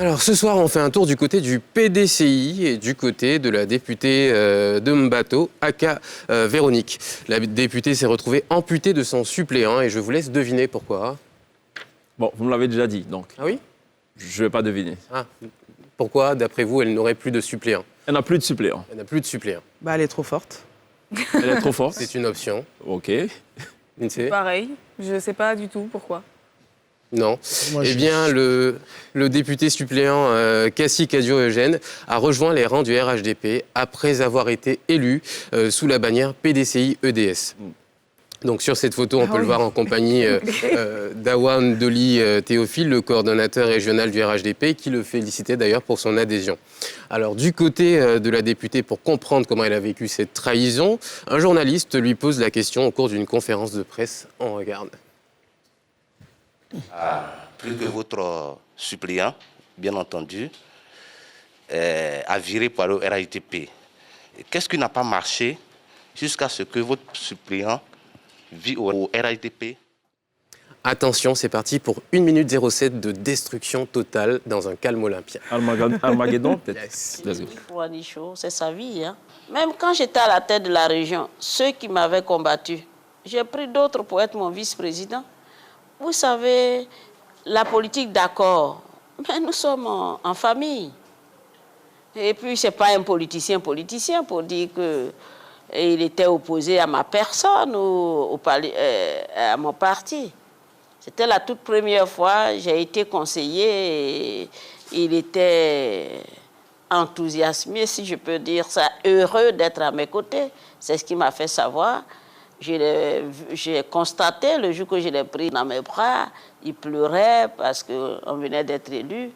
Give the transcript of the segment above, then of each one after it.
Alors ce soir, on fait un tour du côté du PDCI et du côté de la députée de Mbato, aka Véronique. La députée s'est retrouvée amputée de son suppléant et je vous laisse deviner pourquoi. Bon, vous me l'avez déjà dit, donc Ah oui? je ne vais pas deviner. Ah, pourquoi, d'après vous, elle n'aurait plus de suppléant? Elle n'a plus de suppléant. Elle n'a plus de suppléant. Bah, elle est trop forte. Elle est trop forte. C'est une option. Ok. Lindsay? Pareil, je ne sais pas du tout pourquoi. Non. Eh bien, le député suppléant Kassi Kadio-Eugène a rejoint les rangs du RHDP après avoir été élu sous la bannière PDCI-EDS. Donc sur cette photo, on peut le voir en compagnie d'Awan Doli Théophile, le coordonnateur régional du RHDP, qui le félicitait d'ailleurs pour son adhésion. Alors du côté de la députée, pour comprendre comment elle a vécu cette trahison, un journaliste lui pose la question au cours d'une conférence de presse. On regarde. Plus que votre suppléant, bien entendu, a viré par le RHDP. Qu'est-ce qui n'a pas marché jusqu'à ce que votre suppléant vit au RHDP? Attention, c'est parti pour 1 minute 07 de destruction totale dans un calme olympien. Armageddon, peut-être. Yes. Vas-y. Ni froid ni chaud, c'est sa vie. Hein. Même quand j'étais à la tête de la région, ceux qui m'avaient combattu, j'ai pris d'autres pour être mon vice-président. Vous savez, la politique, d'accord, mais nous sommes en famille. Et puis, ce n'est pas un politicien pour dire qu'il était opposé à ma personne ou à mon parti. C'était la toute première fois, j'ai été conseiller et il était enthousiasmé, si je peux dire ça, heureux d'être à mes côtés. C'est ce qui m'a fait savoir. J'ai constaté le jour que je l'ai pris dans mes bras, il pleurait parce qu'on venait d'être élu.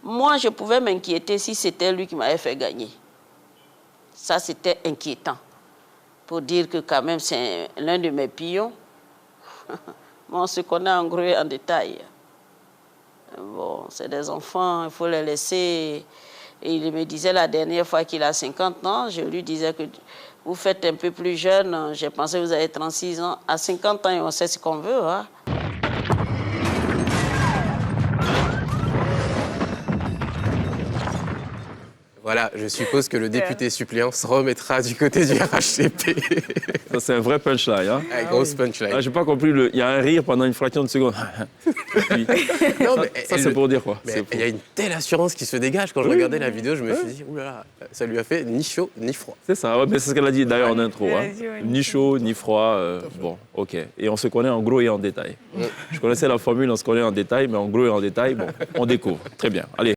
Moi, je pouvais m'inquiéter si c'était lui qui m'avait fait gagner. Ça, c'était inquiétant. Pour dire que quand même, c'est l'un de mes pions. Bon, on se connaît en gros et en détail. Bon, c'est des enfants, il faut les laisser. Et il me disait la dernière fois qu'il a 50 ans, je lui disais que vous faites un peu plus jeune, j'ai pensé que vous avez 36 ans. À 50 ans, on sait ce qu'on veut. Hein. Voilà, je suppose que le député suppléant se remettra du côté du RHDP. Ça, c'est un vrai punchline. Hein? Grosse punchline. Ah, j'ai pas compris. Il y a un rire pendant une fraction de seconde. Puis, Non, ça c'est pour dire quoi? Mais il y a une telle assurance qui se dégage. Quand je regardais la vidéo, je me suis dit, oulala, ça lui a fait ni chaud ni froid. C'est ça, ouais, mais c'est ce qu'elle a dit d'ailleurs en intro. Elle a Hein. dit, ouais, Ni chaud, ni froid. Bon, ok. Et on se connaît en gros et en détail. Je connaissais la formule, on se connaît en détail, mais en gros et en détail, bon, on découvre. Très bien. Allez.